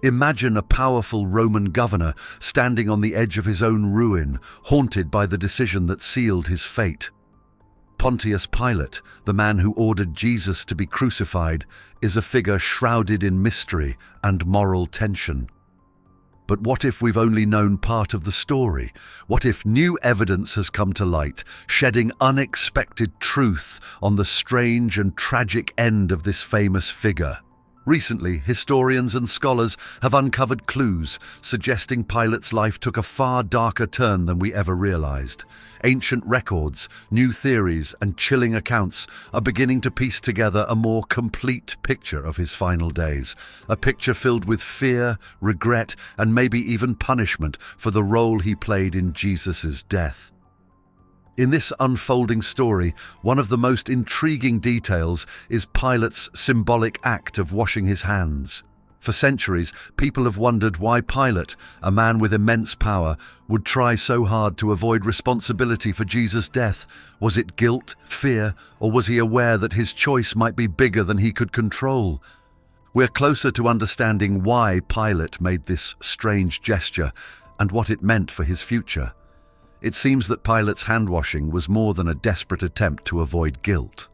Imagine a powerful Roman governor standing on the edge of his own ruin, haunted by the decision that sealed his fate. Pontius Pilate, the man who ordered Jesus to be crucified, is a figure shrouded in mystery and moral tension. But what if we've only known part of the story? What if new evidence has come to light, shedding unexpected truth on the strange and tragic end of this famous figure? Recently, historians and scholars have uncovered clues suggesting Pilate's life took a far darker turn than we ever realized. Ancient records, new theories, and chilling accounts are beginning to piece together a more complete picture of his final days. A picture filled with fear, regret, and maybe even punishment for the role he played in Jesus' death. In this unfolding story, one of the most intriguing details is Pilate's symbolic act of washing his hands. For centuries, people have wondered why Pilate, a man with immense power, would try so hard to avoid responsibility for Jesus' death. Was it guilt, fear, or was he aware that his choice might be bigger than he could control? We're closer to understanding why Pilate made this strange gesture and what it meant for his future. It seems that Pilate's hand-washing was more than a desperate attempt to avoid guilt.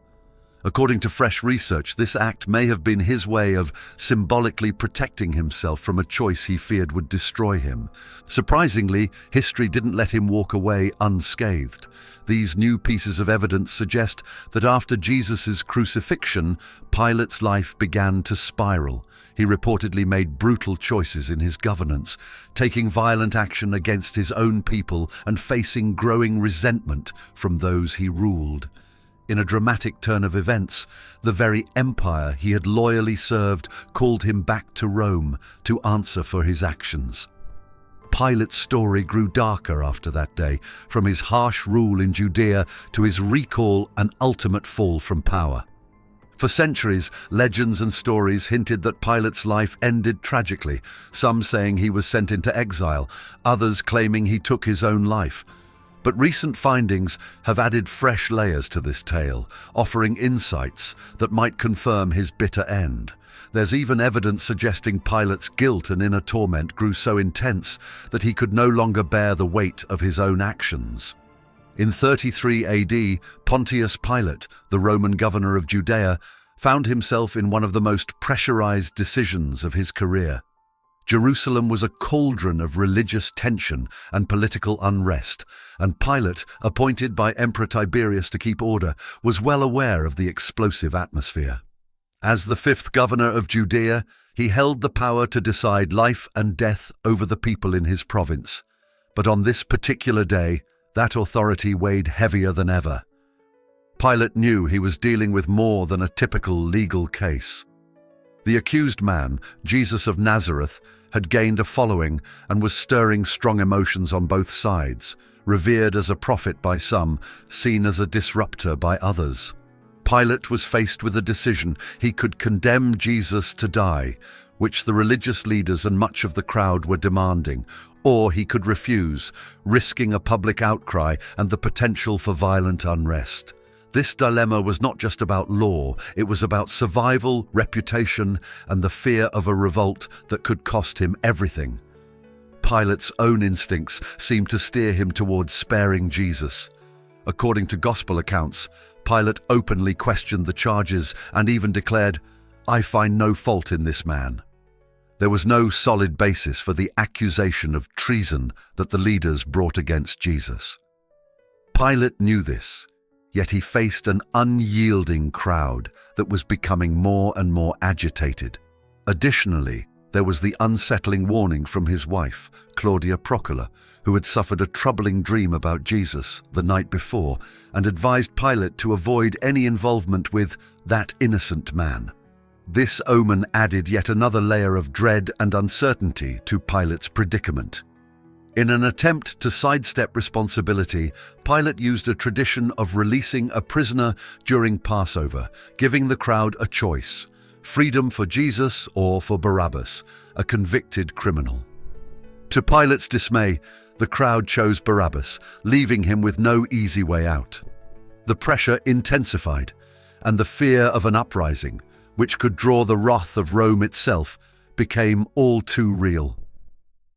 According to fresh research, this act may have been his way of symbolically protecting himself from a choice he feared would destroy him. Surprisingly, history didn't let him walk away unscathed. These new pieces of evidence suggest that after Jesus' crucifixion, Pilate's life began to spiral. He reportedly made brutal choices in his governance, taking violent action against his own people and facing growing resentment from those he ruled. In a dramatic turn of events, the very empire he had loyally served called him back to Rome to answer for his actions. Pilate's story grew darker after that day, from his harsh rule in Judea to his recall and ultimate fall from power. For centuries, legends and stories hinted that Pilate's life ended tragically, some saying he was sent into exile, others claiming he took his own life. But recent findings have added fresh layers to this tale, offering insights that might confirm his bitter end. There's even evidence suggesting Pilate's guilt and inner torment grew so intense that he could no longer bear the weight of his own actions. In 33 AD, Pontius Pilate, the Roman governor of Judea, found himself in one of the most pressurized decisions of his career. Jerusalem was a cauldron of religious tension and political unrest, and Pilate, appointed by Emperor Tiberius to keep order, was well aware of the explosive atmosphere. As the fifth governor of Judea, he held the power to decide life and death over the people in his province. But on this particular day, that authority weighed heavier than ever. Pilate knew he was dealing with more than a typical legal case. The accused man, Jesus of Nazareth, had gained a following and was stirring strong emotions on both sides, revered as a prophet by some, seen as a disruptor by others. Pilate was faced with a decision. He could condemn Jesus to die, which the religious leaders and much of the crowd were demanding, or he could refuse, risking a public outcry and the potential for violent unrest. This dilemma was not just about law, it was about survival, reputation, and the fear of a revolt that could cost him everything. Pilate's own instincts seemed to steer him towards sparing Jesus. According to gospel accounts, Pilate openly questioned the charges and even declared, "I find no fault in this man." There was no solid basis for the accusation of treason that the leaders brought against Jesus. Pilate knew this, yet he faced an unyielding crowd that was becoming more and more agitated. Additionally, there was the unsettling warning from his wife, Claudia Procula, who had suffered a troubling dream about Jesus the night before and advised Pilate to avoid any involvement with that innocent man. This omen added yet another layer of dread and uncertainty to Pilate's predicament. In an attempt to sidestep responsibility, Pilate used a tradition of releasing a prisoner during Passover, giving the crowd a choice: freedom for Jesus or for Barabbas, a convicted criminal. To Pilate's dismay, the crowd chose Barabbas, leaving him with no easy way out. The pressure intensified, and the fear of an uprising, which could draw the wrath of Rome itself, became all too real.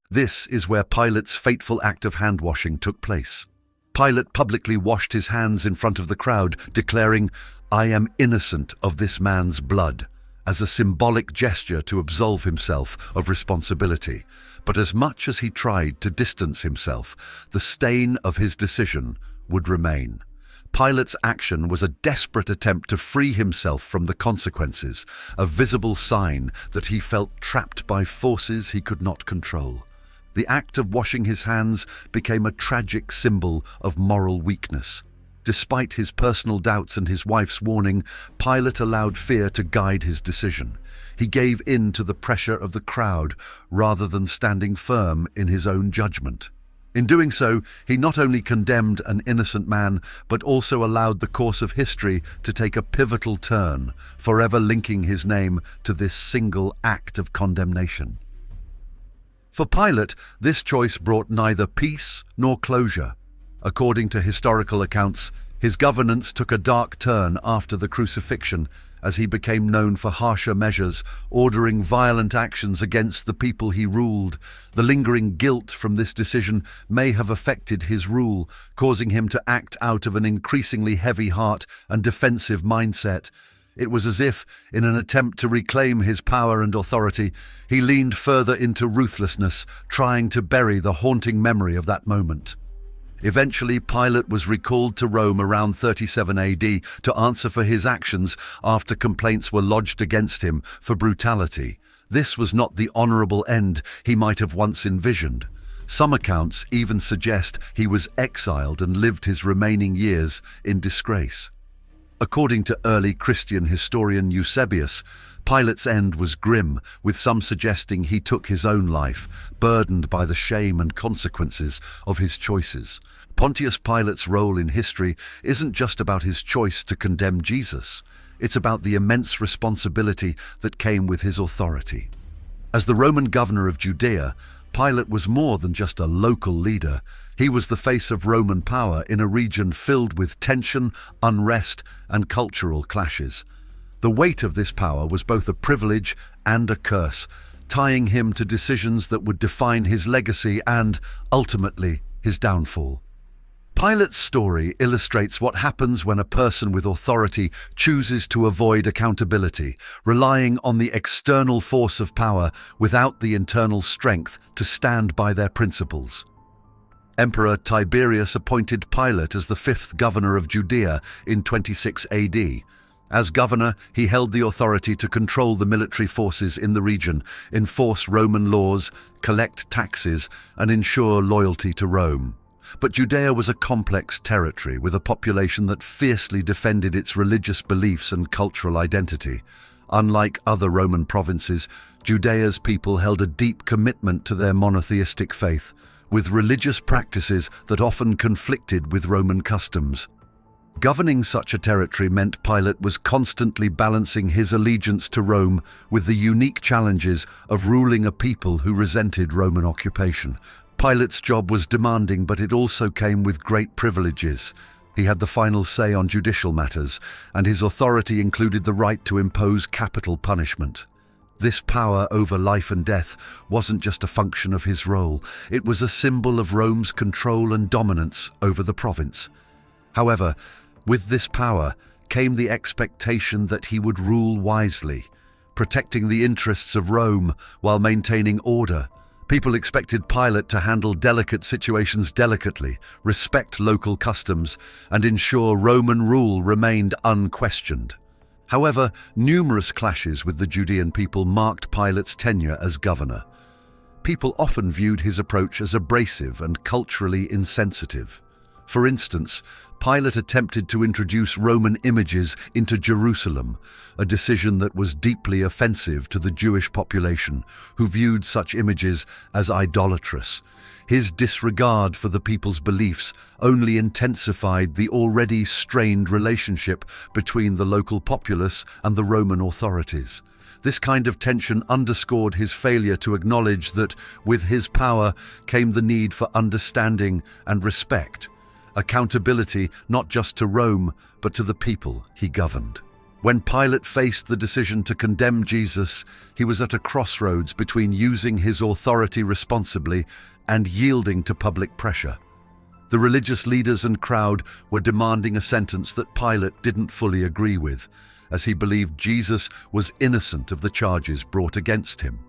This is where Pilate's fateful act of hand-washing took place. Pilate publicly washed his hands in front of the crowd, declaring, "I am innocent of this man's blood," as a symbolic gesture to absolve himself of responsibility. But as much as he tried to distance himself, the stain of his decision would remain. Pilate's action was a desperate attempt to free himself from the consequences, a visible sign that he felt trapped by forces he could not control. The act of washing his hands became a tragic symbol of moral weakness. Despite his personal doubts and his wife's warning, Pilate allowed fear to guide his decision. He gave in to the pressure of the crowd rather than standing firm in his own judgment. In doing so, he not only condemned an innocent man, but also allowed the course of history to take a pivotal turn, forever linking his name to this single act of condemnation. For Pilate, this choice brought neither peace nor closure. According to historical accounts, his governance took a dark turn after the crucifixion, as he became known for harsher measures, ordering violent actions against the people he ruled. The lingering guilt from this decision may have affected his rule, causing him to act out of an increasingly heavy heart and defensive mindset. It was as if, in an attempt to reclaim his power and authority, he leaned further into ruthlessness, trying to bury the haunting memory of that moment. Eventually, Pilate was recalled to Rome around 37 AD to answer for his actions after complaints were lodged against him for brutality. This was not the honorable end he might have once envisioned. Some accounts even suggest he was exiled and lived his remaining years in disgrace. According to early Christian historian Eusebius, Pilate's end was grim, with some suggesting he took his own life, burdened by the shame and consequences of his choices. Pontius Pilate's role in history isn't just about his choice to condemn Jesus. It's about the immense responsibility that came with his authority. As the Roman governor of Judea, Pilate was more than just a local leader. He was the face of Roman power in a region filled with tension, unrest, and cultural clashes. The weight of this power was both a privilege and a curse, tying him to decisions that would define his legacy and, ultimately, his downfall. Pilate's story illustrates what happens when a person with authority chooses to avoid accountability, relying on the external force of power without the internal strength to stand by their principles. Emperor Tiberius appointed Pilate as the fifth governor of Judea in 26 AD. As governor, he held the authority to control the military forces in the region, enforce Roman laws, collect taxes, and ensure loyalty to Rome. But Judea was a complex territory with a population that fiercely defended its religious beliefs and cultural identity. Unlike other Roman provinces, Judea's people held a deep commitment to their monotheistic faith, with religious practices that often conflicted with Roman customs. Governing such a territory meant Pilate was constantly balancing his allegiance to Rome with the unique challenges of ruling a people who resented Roman occupation. Pilate's job was demanding, but it also came with great privileges. He had the final say on judicial matters, and his authority included the right to impose capital punishment. This power over life and death wasn't just a function of his role, it was a symbol of Rome's control and dominance over the province. However, with this power came the expectation that he would rule wisely, protecting the interests of Rome while maintaining order. People expected Pilate to handle delicate situations delicately, respect local customs, and ensure Roman rule remained unquestioned. However, numerous clashes with the Judean people marked Pilate's tenure as governor. People often viewed his approach as abrasive and culturally insensitive. For instance, Pilate attempted to introduce Roman images into Jerusalem, a decision that was deeply offensive to the Jewish population, who viewed such images as idolatrous. His disregard for the people's beliefs only intensified the already strained relationship between the local populace and the Roman authorities. This kind of tension underscored his failure to acknowledge that, with his power, came the need for understanding and respect. Accountability not just to Rome, but to the people he governed. When Pilate faced the decision to condemn Jesus, he was at a crossroads between using his authority responsibly and yielding to public pressure. The religious leaders and crowd were demanding a sentence that Pilate didn't fully agree with, as he believed Jesus was innocent of the charges brought against him.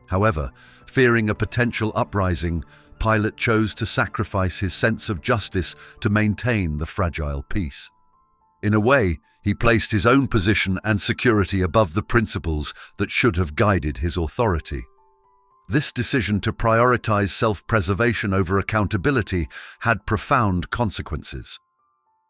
However, fearing a potential uprising, Pilate chose to sacrifice his sense of justice to maintain the fragile peace. In a way, he placed his own position and security above the principles that should have guided his authority. This decision to prioritize self-preservation over accountability had profound consequences.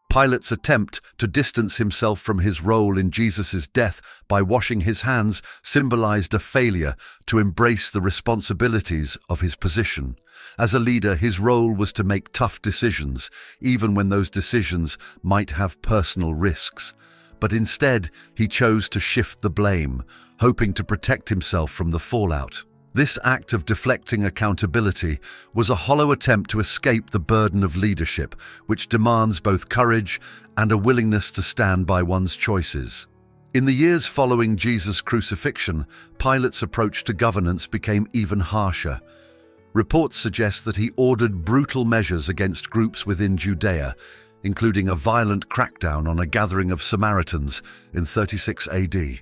Pilate's attempt to distance himself from his role in Jesus' death by washing his hands symbolized a failure to embrace the responsibilities of his position. As a leader, his role was to make tough decisions, even when those decisions might have personal risks. But instead, he chose to shift the blame, hoping to protect himself from the fallout. This act of deflecting accountability was a hollow attempt to escape the burden of leadership, which demands both courage and a willingness to stand by one's choices. In the years following Jesus' crucifixion, Pilate's approach to governance became even harsher. Reports suggest that he ordered brutal measures against groups within Judea, including a violent crackdown on a gathering of Samaritans in 36 AD.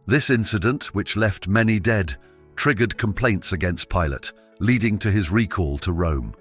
This incident, which left many dead, triggered complaints against Pilate, leading to his recall to Rome.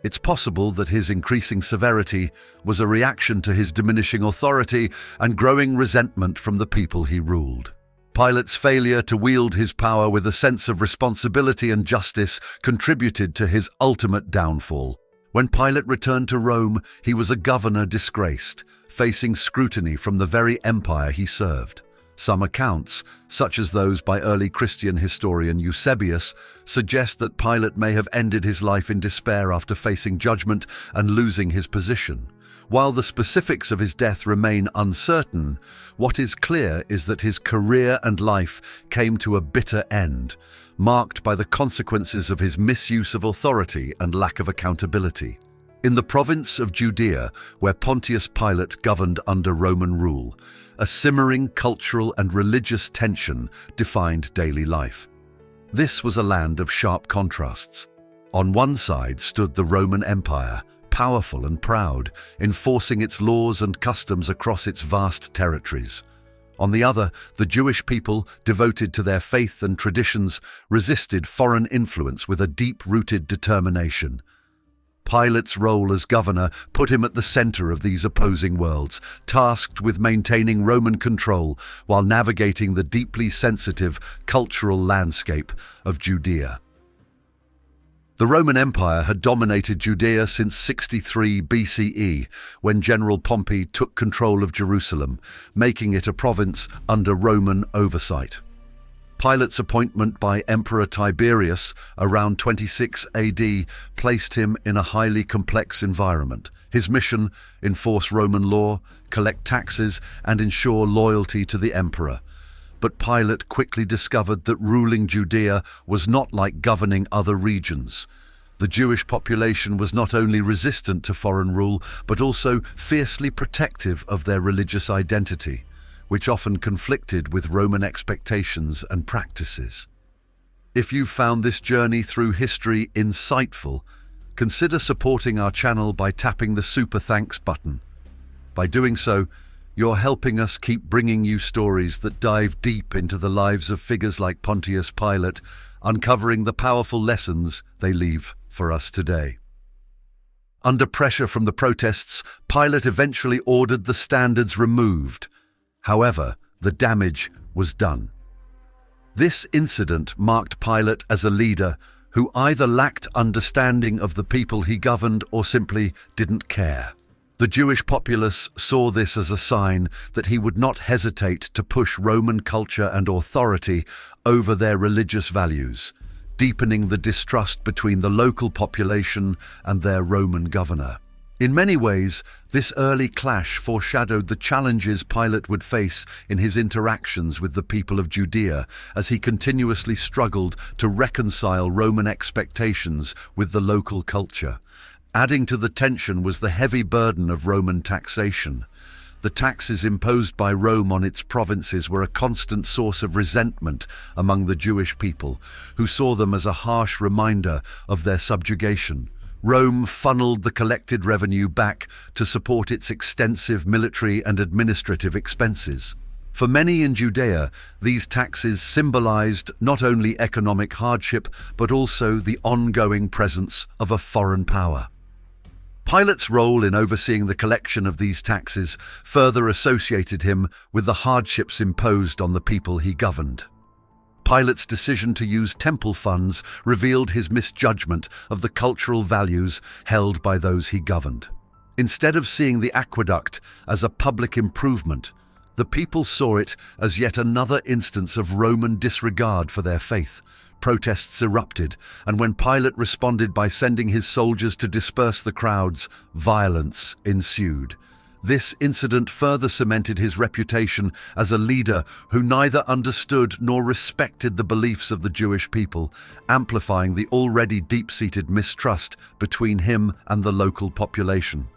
It's possible that his increasing severity was a reaction to his diminishing authority and growing resentment from the people he ruled. Pilate's failure to wield his power with a sense of responsibility and justice contributed to his ultimate downfall. When Pilate returned to Rome, he was a governor disgraced, facing scrutiny from the very empire he served. Some accounts, such as those by early Christian historian Eusebius, suggest that Pilate may have ended his life in despair after facing judgment and losing his position. While the specifics of his death remain uncertain, what is clear is that his career and life came to a bitter end, marked by the consequences of his misuse of authority and lack of accountability. In the province of Judea, where Pontius Pilate governed under Roman rule, a simmering cultural and religious tension defined daily life. This was a land of sharp contrasts. On one side stood the Roman Empire, powerful and proud, enforcing its laws and customs across its vast territories. On the other, the Jewish people, devoted to their faith and traditions, resisted foreign influence with a deep-rooted determination. Pilate's role as governor put him at the center of these opposing worlds, tasked with maintaining Roman control while navigating the deeply sensitive cultural landscape of Judea. The Roman Empire had dominated Judea since 63 BCE, when General Pompey took control of Jerusalem, making it a province under Roman oversight. Pilate's appointment by Emperor Tiberius around 26 AD placed him in a highly complex environment. His mission: enforce Roman law, collect taxes, and ensure loyalty to the emperor. But Pilate quickly discovered that ruling Judea was not like governing other regions. The Jewish population was not only resistant to foreign rule, but also fiercely protective of their religious identity, which often conflicted with Roman expectations and practices. If you found this journey through history insightful, consider supporting our channel by tapping the Super Thanks button. By doing so, you're helping us keep bringing you stories that dive deep into the lives of figures like Pontius Pilate, uncovering the powerful lessons they leave for us today. Under pressure from the protests, Pilate eventually ordered the standards removed. However, the damage was done. This incident marked Pilate as a leader who either lacked understanding of the people he governed or simply didn't care. The Jewish populace saw this as a sign that he would not hesitate to push Roman culture and authority over their religious values, deepening the distrust between the local population and their Roman governor. In many ways, this early clash foreshadowed the challenges Pilate would face in his interactions with the people of Judea as he continuously struggled to reconcile Roman expectations with the local culture. Adding to the tension was the heavy burden of Roman taxation. The taxes imposed by Rome on its provinces were a constant source of resentment among the Jewish people, who saw them as a harsh reminder of their subjugation. Rome funneled the collected revenue back to support its extensive military and administrative expenses. For many in Judea, these taxes symbolized not only economic hardship, but also the ongoing presence of a foreign power. Pilate's role in overseeing the collection of these taxes further associated him with the hardships imposed on the people he governed. Pilate's decision to use temple funds revealed his misjudgment of the cultural values held by those he governed. Instead of seeing the aqueduct as a public improvement, the people saw it as yet another instance of Roman disregard for their faith. Protests erupted, and when Pilate responded by sending his soldiers to disperse the crowds, violence ensued. This incident further cemented his reputation as a leader who neither understood nor respected the beliefs of the Jewish people, amplifying the already deep-seated mistrust between him and the local population.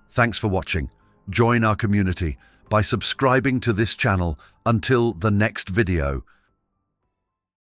Thanks for watching. Join our community by subscribing to this channel. Until the next video.